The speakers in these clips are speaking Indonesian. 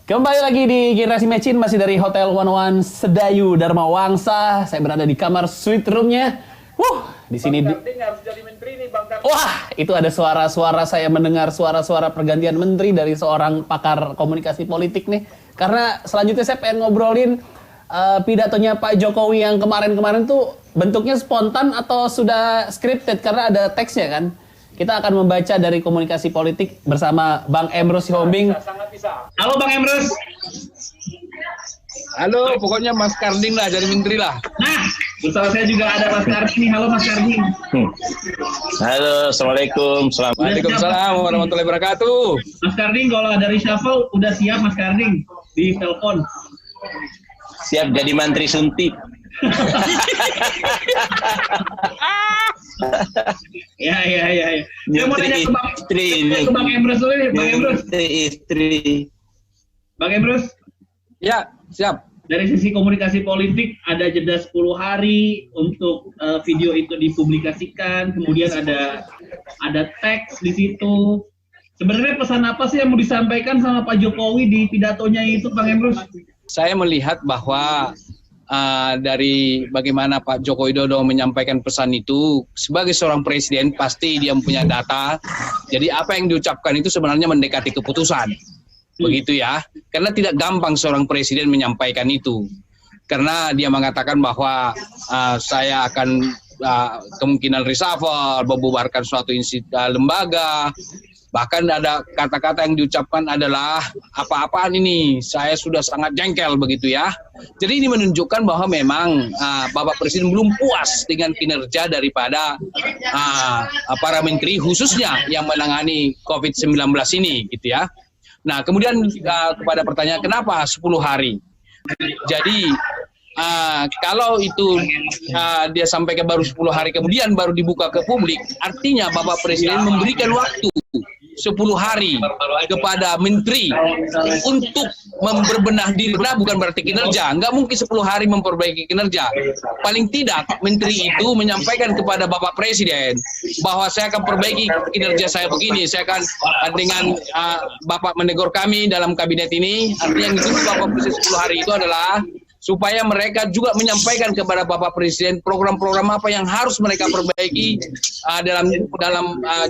Kembali lagi di Generasi Mecin, masih dari Hotel One One Sedayu Dharma Wangsa. Saya berada di kamar suite roomnya. Di sini. Bang Karding harus jadi menteri nih, Bang Karding. Wah, itu ada suara-suara, saya mendengar suara-suara pergantian menteri dari seorang pakar komunikasi politik nih. Karena selanjutnya saya pengen ngobrolin pidatonya Pak Jokowi yang kemarin-kemarin tuh bentuknya spontan atau sudah scripted karena ada teksnya kan. Kita akan membaca dari komunikasi politik bersama Bang Emrus Sihombing. Sangat bisa. Halo Bang Emrus. Halo, pokoknya Mas Karding lah jadi menteri lah. Nah, bersama saya juga ada Mas Karding. Halo Mas Karding. Halo, assalamualaikum. Waalaikumsalam warahmatullahi wabarakatuh. Mas Karding, kalau ada reshuffle udah siap Mas Karding di telepon. Siap jadi mantri suntik. Ya. Saya mau tanya ke Bang Emrus dulu nih, Bang Emrus. Istri. Bang Emrus, Ya, siap. dari sisi komunikasi politik ada jeda 10 hari untuk video itu dipublikasikan, kemudian ada teks di situ. Sebenarnya pesan apa sih yang mau disampaikan sama Pak Jokowi di pidatonya itu, Bang Emrus? Saya melihat bahwa dari bagaimana Pak Joko Widodo menyampaikan pesan itu, sebagai seorang presiden pasti dia punya data. Jadi apa yang diucapkan itu sebenarnya mendekati keputusan. Begitu ya. Karena tidak gampang seorang presiden menyampaikan itu. Karena dia mengatakan bahwa saya akan kemungkinan reshuffle, membubarkan suatu lembaga. Bahkan ada kata-kata yang diucapkan adalah apa-apaan ini, saya sudah sangat jengkel begitu ya. Jadi ini menunjukkan bahwa memang Bapak Presiden belum puas dengan kinerja daripada para menteri khususnya yang menangani COVID-19 ini gitu ya. Nah kemudian kepada pertanyaan kenapa 10 hari? Jadi kalau itu dia sampaikan baru 10 hari kemudian baru dibuka ke publik, artinya Bapak Presiden memberikan waktu 10 hari kepada menteri untuk memperbenah diri. Nah, bukan berarti kinerja. Nggak mungkin 10 hari memperbaiki kinerja. Paling tidak menteri itu menyampaikan kepada Bapak Presiden bahwa saya akan perbaiki kinerja saya begini. Saya akan dengan Bapak menegur kami dalam kabinet ini. Artinya yang ditunggu Bapak Presiden 10 hari itu adalah supaya mereka juga menyampaikan kepada Bapak Presiden program-program apa yang harus mereka perbaiki dalam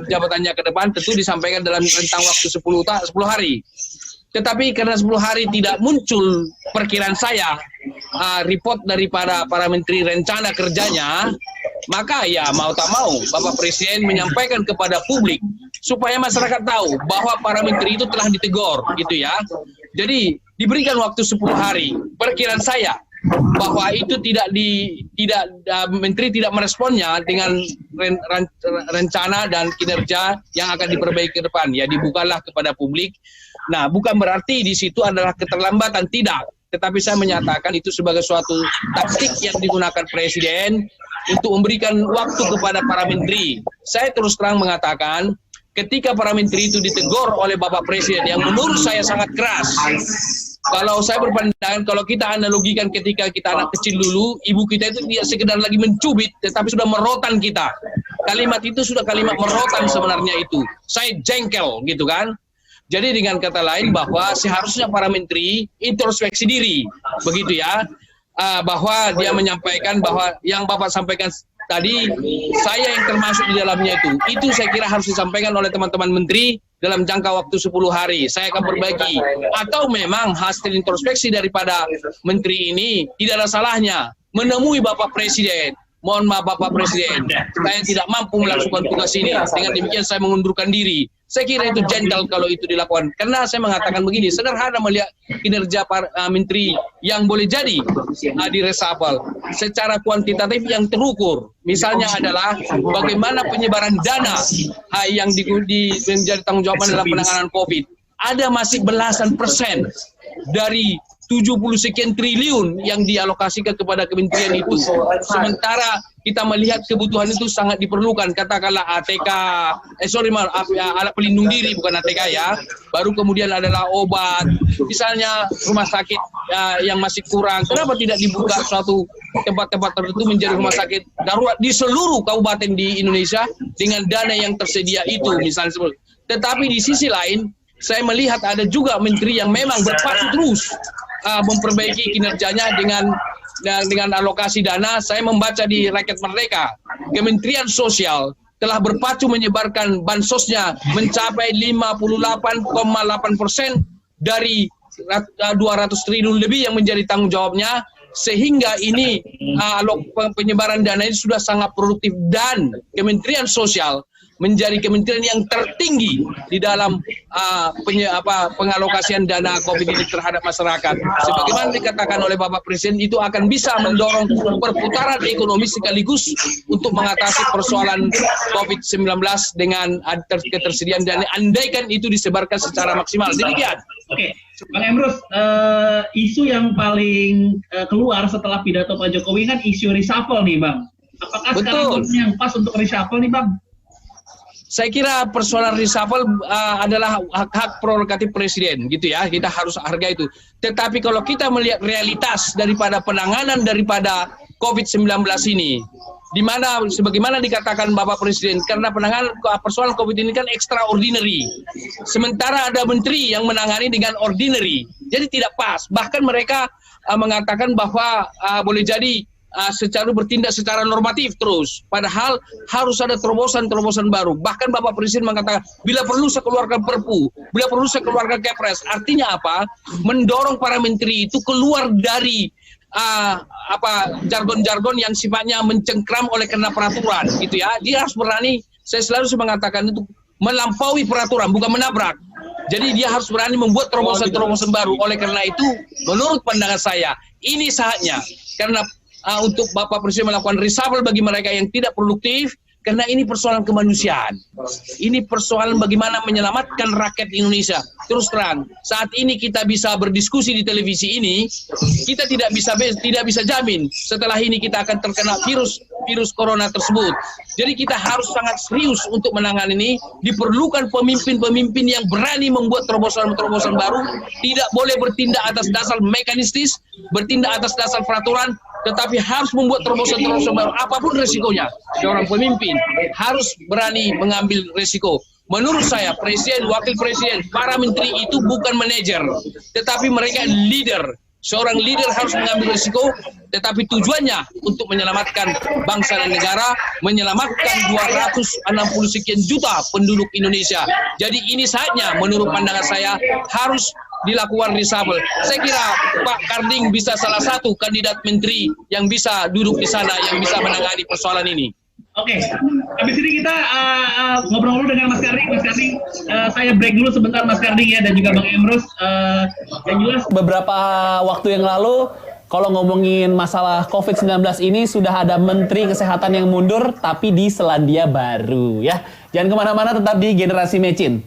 jabatannya ke depan, tentu disampaikan dalam rentang waktu 10 hari. Tetapi karena 10 hari tidak muncul perkiraan saya report daripada para menteri rencana kerjanya, maka ya mau tak mau Bapak Presiden menyampaikan kepada publik supaya masyarakat tahu bahwa para menteri itu telah ditegur gitu ya. Jadi diberikan waktu 10 hari. Perkiraan saya bahwa itu menteri tidak meresponnya dengan rencana dan kinerja yang akan diperbaiki ke depan. Ya dibukalah kepada publik. Nah, bukan berarti di situ adalah keterlambatan, tidak. Tetapi saya menyatakan itu sebagai suatu taktik yang digunakan presiden untuk memberikan waktu kepada para menteri. Saya terus terang mengatakan ketika para menteri itu ditegur oleh Bapak Presiden yang menurut saya sangat keras. Kalau saya berpandangan, kalau kita analogikan ketika kita anak kecil dulu, ibu kita itu tidak sekedar lagi mencubit, tetapi sudah merotan kita. Kalimat itu sudah kalimat merotan sebenarnya itu. Saya jengkel gitu kan. Jadi dengan kata lain bahwa seharusnya para menteri introspeksi diri. Begitu ya. Bahwa dia menyampaikan bahwa yang Bapak sampaikan tadi, saya yang termasuk di dalamnya itu saya kira harus disampaikan oleh teman-teman menteri dalam jangka waktu 10 hari. Saya akan perbaiki. Atau memang hasil introspeksi daripada menteri ini tidak ada salahnya menemui Bapak Presiden. Mohon maaf Bapak Presiden, saya tidak mampu melakukan tugas ini. Dengan demikian saya mengundurkan diri. Saya kira itu jengkel kalau itu dilakukan. Karena saya mengatakan begini, sederhana melihat kinerja para menteri yang boleh jadi di reshuffle secara kuantitatif yang terukur. Misalnya adalah bagaimana penyebaran dana yang menjadi tanggung jawab dalam penanganan COVID. Ada masih belasan persen dari 70 sekian triliun yang dialokasikan kepada kementerian itu. Sementara kita melihat kebutuhan itu sangat diperlukan. Katakanlah ATK, alat pelindung diri, bukan ATK ya. Baru kemudian adalah obat. Misalnya rumah sakit yang masih kurang. Kenapa tidak dibuka suatu tempat-tempat tertentu menjadi rumah sakit darurat di seluruh kabupaten di Indonesia dengan dana yang tersedia itu misalnya. Tetapi di sisi lain, saya melihat ada juga menteri yang memang berpacu terus memperbaiki kinerjanya dengan alokasi dana. Saya membaca di Rakyat Merdeka, Kementerian Sosial telah berpacu menyebarkan bansosnya mencapai 58,8% dari 200 triliun lebih yang menjadi tanggung jawabnya, sehingga ini penyebaran dana ini sudah sangat produktif dan Kementerian Sosial menjadi kementerian yang tertinggi di dalam pengalokasian dana COVID ini terhadap masyarakat. Sebagaimana dikatakan oleh Bapak Presiden, itu akan bisa mendorong perputaran ekonomi sekaligus untuk mengatasi persoalan COVID-19 dengan ketersediaan dana, andaikan itu disebarkan secara maksimal. Demikian. Oke, Bang Emrus, isu yang paling keluar setelah pidato Pak Jokowi kan isu reshuffle nih, Bang. Apakah sekarang yang pas untuk reshuffle nih, Bang? Saya kira persoalan reshuffle adalah hak prerogatif presiden, gitu ya. Kita harus hargai itu. Tetapi kalau kita melihat realitas daripada penanganan daripada COVID-19 ini, di mana sebagaimana dikatakan Bapak Presiden, karena penanganan persoalan COVID ini kan extraordinary. Sementara ada menteri yang menangani dengan ordinary. Jadi tidak pas. Bahkan mereka mengatakan bahwa boleh jadi secara bertindak secara normatif terus, padahal harus ada terobosan-terobosan baru. Bahkan Bapak Presiden mengatakan bila perlu saya keluarkan perpu, bila perlu saya keluarkan kepres. Artinya apa? Mendorong para menteri itu keluar dari jargon-jargon yang sifatnya mencengkram oleh karena peraturan, gitu ya. Dia harus berani. Saya selalu mengatakan itu melampaui peraturan, bukan menabrak. Jadi dia harus berani membuat terobosan-terobosan baru. Oleh karena itu, menurut pandangan saya, ini saatnya karena untuk Bapak Presiden melakukan reshuffle bagi mereka yang tidak produktif, karena ini persoalan kemanusiaan. Ini persoalan bagaimana menyelamatkan rakyat Indonesia. Terus terang, saat ini kita bisa berdiskusi di televisi ini, kita tidak bisa jamin setelah ini kita akan terkena virus corona tersebut. Jadi kita harus sangat serius untuk menangani ini. Diperlukan pemimpin-pemimpin yang berani membuat terobosan-terobosan baru, tidak boleh bertindak atas dasar mekanistis, bertindak atas dasar peraturan, tetapi harus membuat terobosan-terobosan baru, apapun resikonya. Seorang pemimpin harus berani mengambil resiko. Menurut saya, presiden, wakil presiden, para menteri itu bukan manajer, tetapi mereka leader. Seorang leader harus mengambil resiko, tetapi tujuannya untuk menyelamatkan bangsa dan negara, menyelamatkan 260 sekian juta penduduk Indonesia. Jadi ini saatnya, menurut pandangan saya, harus dilakukan reshuffle. Saya kira Pak Karding bisa salah satu kandidat menteri yang bisa duduk di sana, yang bisa menangani persoalan ini. Oke, habis ini kita ngobrol-ngobrol dengan Mas Karding. Mas Karding, saya break dulu sebentar Mas Karding ya, dan juga Bang Emrus. Yang jelas beberapa waktu yang lalu, kalau ngomongin masalah COVID-19 ini, sudah ada Menteri Kesehatan yang mundur, tapi di Selandia Baru ya. Jangan kemana-mana, tetap di Generasi Mecin.